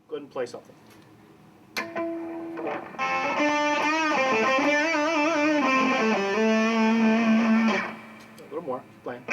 Go ahead and play something. A little more. Playing.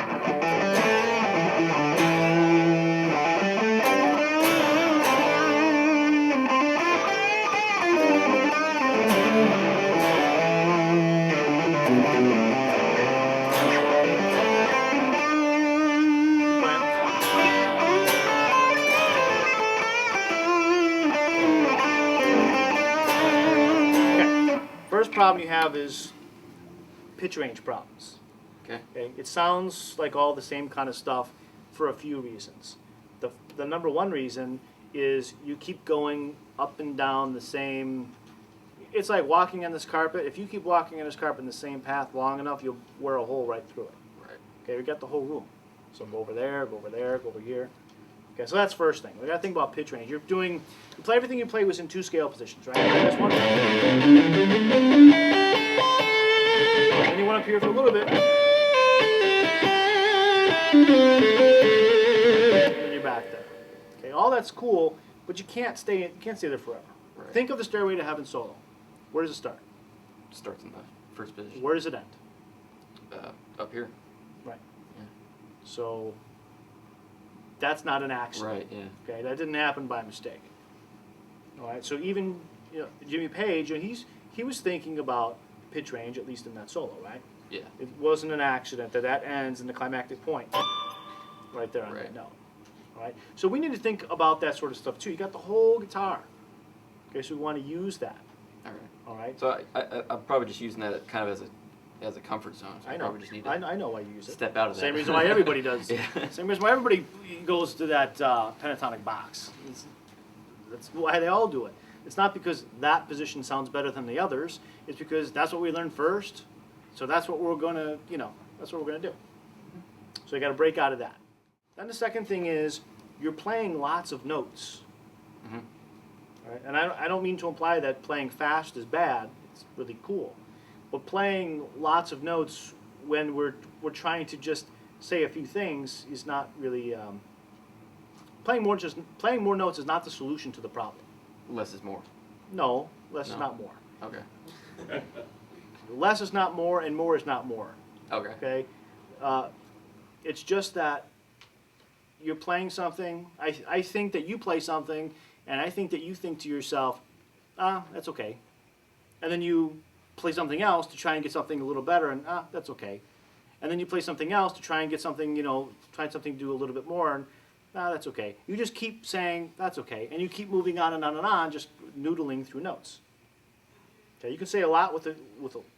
First problem you have is pitch range problems. Okay. Okay. It sounds like all the same kind of stuff for a few reasons. The number one reason is you keep going up and down the same. It's like walking on this carpet. If you keep walking on this carpet in the same path long enough, you'll wear a hole right through it. Right. Okay, we got the whole room. So go over there, go over there, go over here. Okay, so that's first thing. We got to think about pitch range. You play everything you play was in two scale positions, right? That's one. Then you went up here for a little bit. And then you're back there. Okay, all that's cool, but you can't stay there forever. Right. Think of the Stairway to Heaven solo. Where does it start? Starts in the first position. Where does it end? Up here. Right. Yeah. So that's not an accident. Right. Yeah. Okay, that didn't happen by mistake. All right. So even Jimmy Page, he was thinking about pitch range, at least in that solo, right? Yeah. It wasn't an accident that ends in the climactic point, right there on that note. All right. So we need to think about that sort of stuff too. You got the whole guitar. Okay, so we want to use that. All right. All right. So I'm probably just using that kind of as a comfort zone. So I know. Probably just need to I know why you use it. step out of that. Same reason why everybody does. Yeah. Same reason why everybody goes to that pentatonic box. That's why they all do it. It's not because that position sounds better than the others. It's because that's what we learned first. So that's what we're gonna, that's what we're gonna do. So you got to break out of that. Then the second thing is you're playing lots of notes. Mm-hmm. All right? And I don't mean to imply that playing fast is bad. It's really cool. But playing lots of notes when we're trying to just say a few things is not really playing more notes is not the solution to the problem. Less is more. No, less is No. not more. Okay. Less is not more, and more is not more. Okay. Okay, it's just that you're playing something. I think that you play something, and I think that you think to yourself, that's okay. And then you play something else to try and get something a little better, and that's okay. And then you play something else to try and get something, try something to do a little bit more, and that's okay. You just keep saying that's okay, and you keep moving on and on and on, just noodling through notes. Okay, you can say a lot with a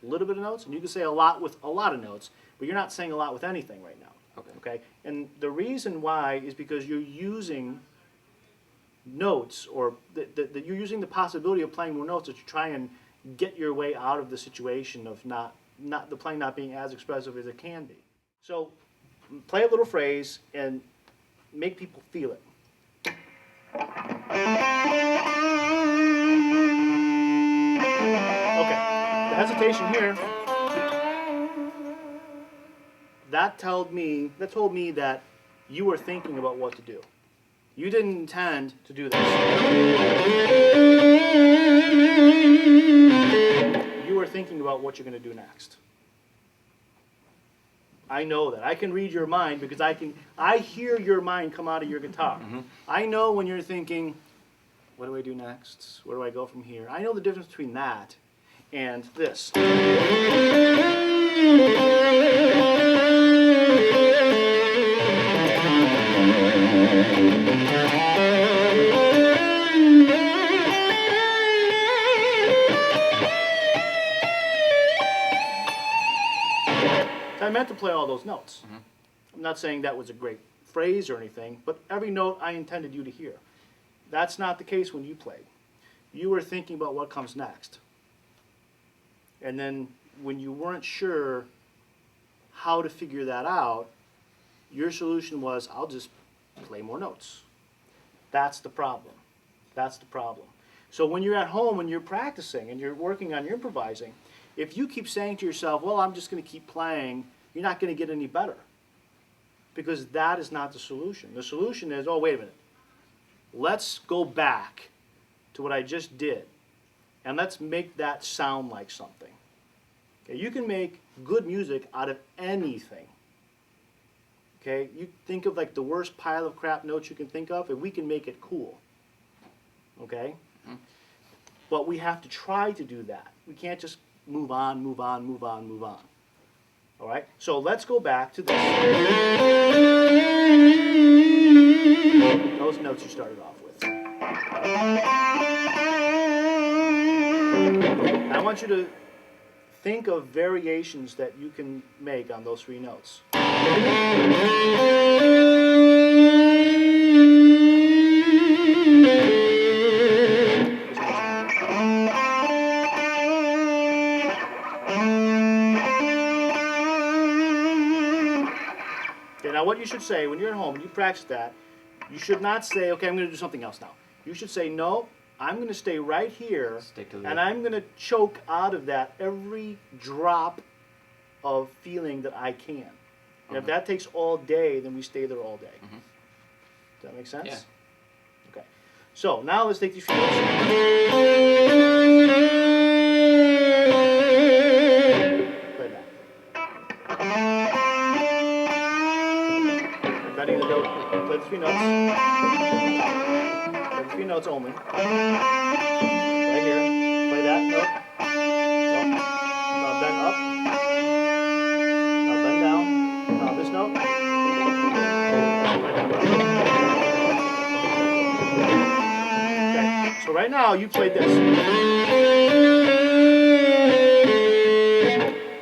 little bit of notes, and you can say a lot with a lot of notes, but you're not saying a lot with anything right now. Okay. Okay, and the reason why is because you're using notes, or that you're using the possibility of playing more notes to try and get your way out of the situation of the playing not being as expressive as it can be. So play a little phrase and make people feel it. Okay, the hesitation here, that told me that you were thinking about what to do. You didn't intend to do this. You were thinking about what you're going to do next. I know that. I can read your mind because I hear your mind come out of your guitar. Mm-hmm. I know when you're thinking, what do I do next? Where do I go from here? I know the difference between that and this. I meant to play all those notes. Mm-hmm. I'm not saying that was a great phrase or anything, but every note I intended you to hear. That's not the case when you played. You were thinking about what comes next. And then when you weren't sure how to figure that out, your solution was, I'll just play more notes. That's the problem. That's the problem. So when you're at home, when you're practicing and you're working on your improvising, if you keep saying to yourself, well, I'm just going to keep playing, you're not going to get any better. Because that is not the solution. The solution is, oh, wait a minute. let's go back to what I just did, and let's make that sound like something. Okay, you can make good music out of anything. Okay, you think of like the worst pile of crap notes you can think of, and we can make it cool. Okay? But we have to try to do that. We can't just move on, move on, move on, move on. All right? So let's go back to this. Those notes you started off with. I want you to think of variations that you can make on those three notes. Okay, now what you should say when you're at home and you practice that, you should not say, okay, I'm going to do something else now. You should say, no, I'm going to stay right here, Stick to and I'm going to choke out of that every drop of feeling that I can. And if that takes all day, then we stay there all day. Does that make sense? Yeah. Okay. So now let's take these few notes. Play that. Cutting the note. Play the three notes. Play the three notes only. Right here. Play that note. Now bend up. Now bend down. Now this note. Play that note. Okay. So right now you played this.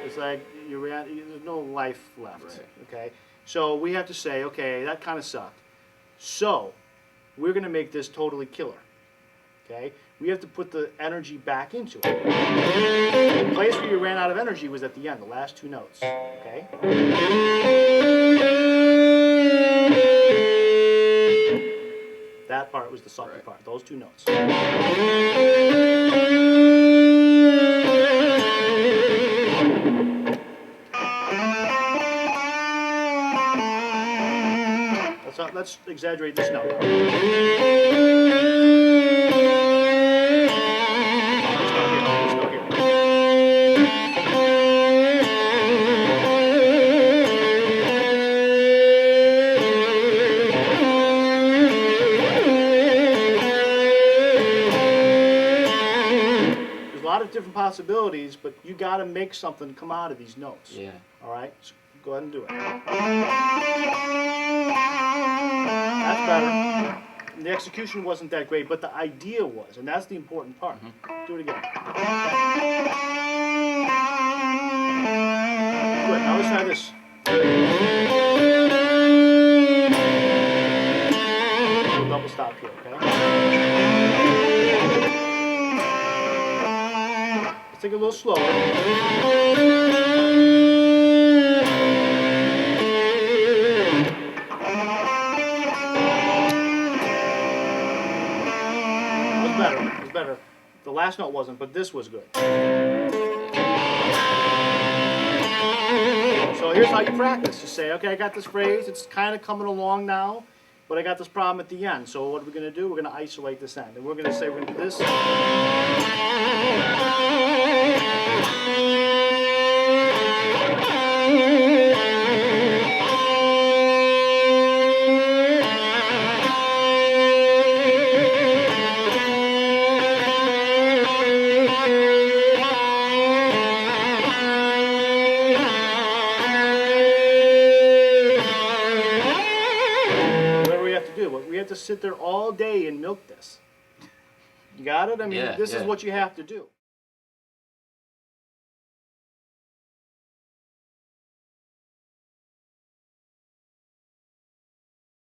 It's like there's no life left. Right. Okay. So we have to say, okay, that kind of sucked. So we're going to make this totally killer. Okay? We have to put the energy back into it. The place where you ran out of energy was at the end, the last two notes. Okay? That part was the sucky Right. part, those two notes. Let's exaggerate this note. This note here. There's a lot of different possibilities, but you got to make something come out of these notes. Yeah. All right? So go ahead and do it. That's better. The execution wasn't that great, but the idea was, and that's the important part. Do it again. Good. Now let's try this. We'll double stop here, okay? Let's take it a little slower. Better. The last note wasn't, but this was good. So here's how you practice. You say, okay, I got this phrase. It's kind of coming along now, but I got this problem at the end. So what are we going to do? We're going to isolate this end. And we're going to say we're going to do this. We have to sit there all day and milk this. You got it? I mean, Yeah, this is yeah. what you have to do.